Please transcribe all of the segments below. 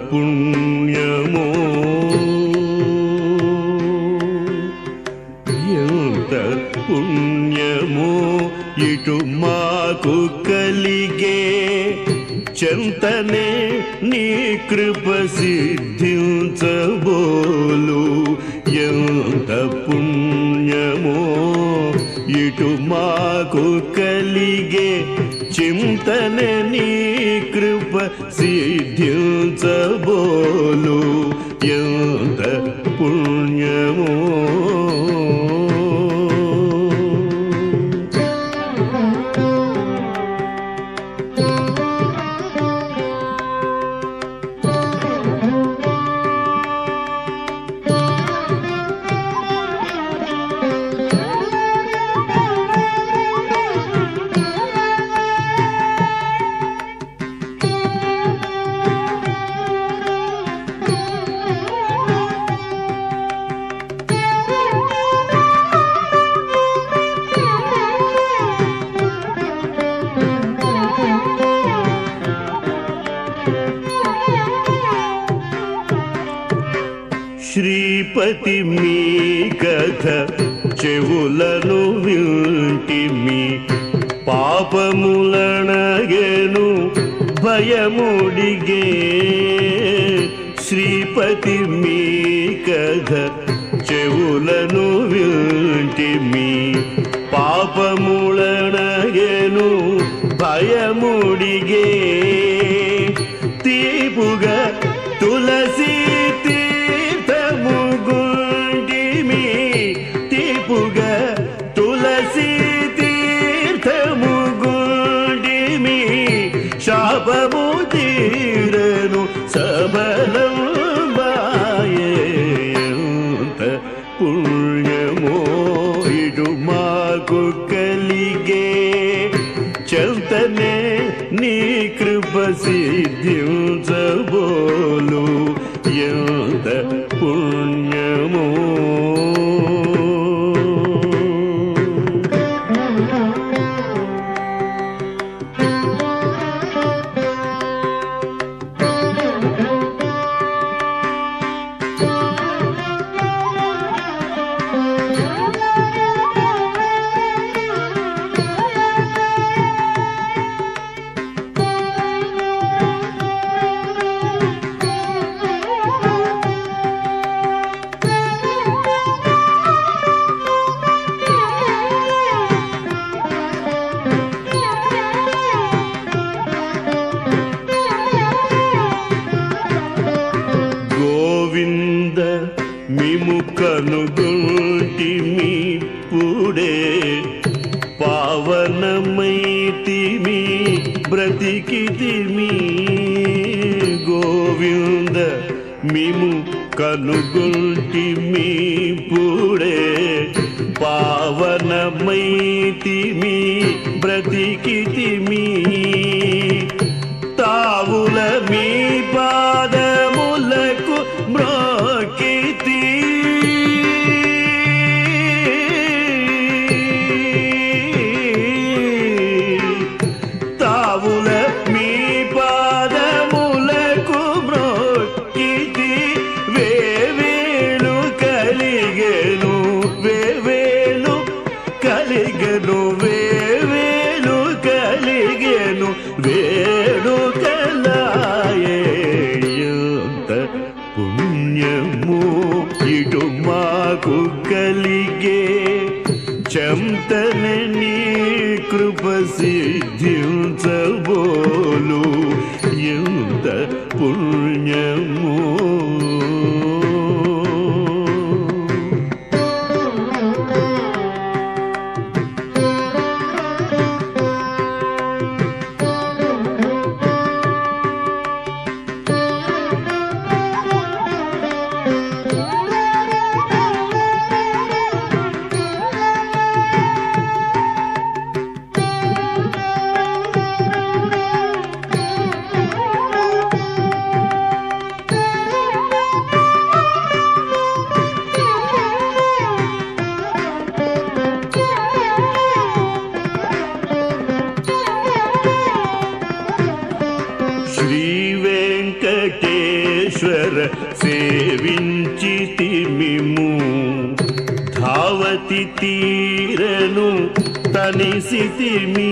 పుణ్యమో ఎంత పుణ్యమో ఇటు మాకు కలిగే చెంతనే నీ కృప సిద్ధించబోలు ఎంత పుణ్యమో ఇటు మాకు కలిగే చింతనే నీ కృప సిద్ధించబోలు ఎంత పుణ్యమో శ్రీపతి మీ కథ చెవులను వింటిమి పాపములనగెను భయముడిగే శ్రీపతి మీ కథ చెవులను వింటిమి పాపములనగెను భయముడిగే తీపుగా తులసి శాపము తీరను సబలం ఎంత పుణ్యమో ఇటు మాకు కలిగే చెంతనే నీ కృప సిద్ధించబోలు ఎంత పుణ్యమో గోవింద మిము కనుగొంటిమి పుడే పావనమైతిమి బ్రతికితిమి గోవింద మిము కనుగొంటిమి పుడే పావనమైతిమి బ్రతికితిమి తావుల మీ పాదములకు మ్రోకితి తావుల మీ పాదములకు మ్రోకితి వేవేలు కలిగెను వేవేలు కలిగెను వేవేలు కలిగెను వేడుకలాయే ఎంత పుణ్యము ఇటు మాకు కలిగే చెంతనే నీ కృప సిద్ధించబోలు ఎంత పుణ్యము వెంకటేశ్వర సేవించితిమిము ధావతి తీరను తనిసితిమి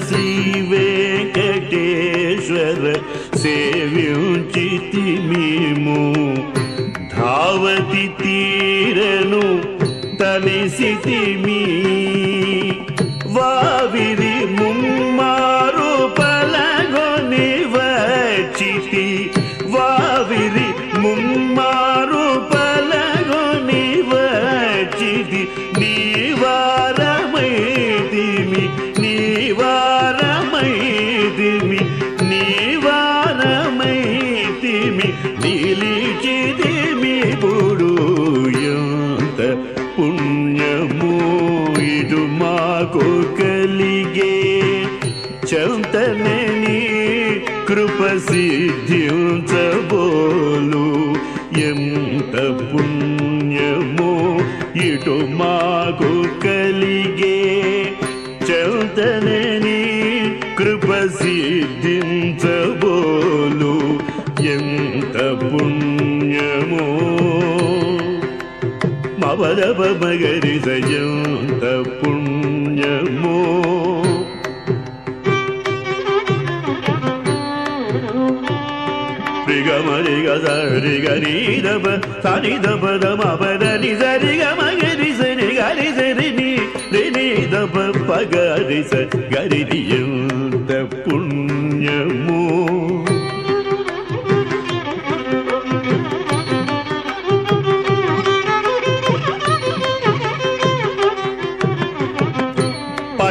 శ్రీ వెంకటేశ్వర సేవించితిమిము ధావతి తీరను తనిసితిమి వావిరి ముమ్మారు పలగొని వచ్చితి వావిరి ముమ్మారు పలగొని వచ్చితి నీవారమైతిమి నీవారమైతిమి నీవారమైతిమి నిలిచితిమి పుడు ఎంత పుణ్యము ఇటు మాకు కలిగే చంతనే నీ కృప సిద్ధించబోలు ఎంత పుణ్యము ఇటు మాకు కలిగే చంతనే నీ కృప సిద్ధించబోలు ఎంత పుణ్యము మవరవ మగరి సయంత పుణ్యము రిగమరి గరి గరి దబ సని దబ దమ పదని సరి గమగరి సరి గరి సరి ని ని దబ పగరి స గరి ఎంత పుణ్యము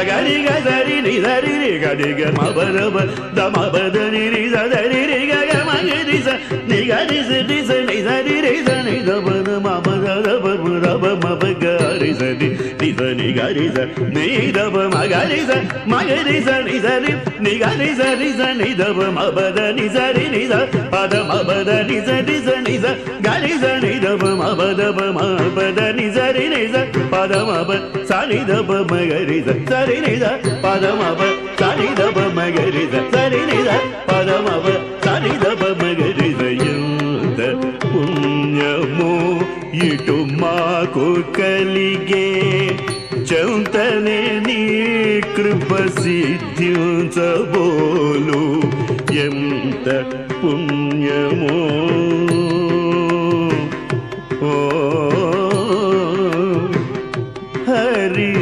గరి గరి ని సరి రి గరి గ మబరబ దమ బదని రి సరి రి గ గ మగరి స ని గరి స రి స ని సరి రి స ని దబ దమ బద దబ రబ మబ గరి స ని స ని గరి స ని దబ మగరి స మగరి స ని సరి ని గరి స రి స ని దబ మబద ని సరి ని స పద మబద ని స రి స ని స గరి స ని దబ మబద మబద ని సరి ని స పద మబ స ని దబ మగరి స సరి ని స పద మబ స ని దబ మగరి స సరి ని స పద మబ స ని దబ మగరి స ఎంత పుణ్యము ఇటు మాకు కలిగే చౌతనే నీ కృప సిద్ధించబోలు ఎంత పుణ్యము ఓ హరి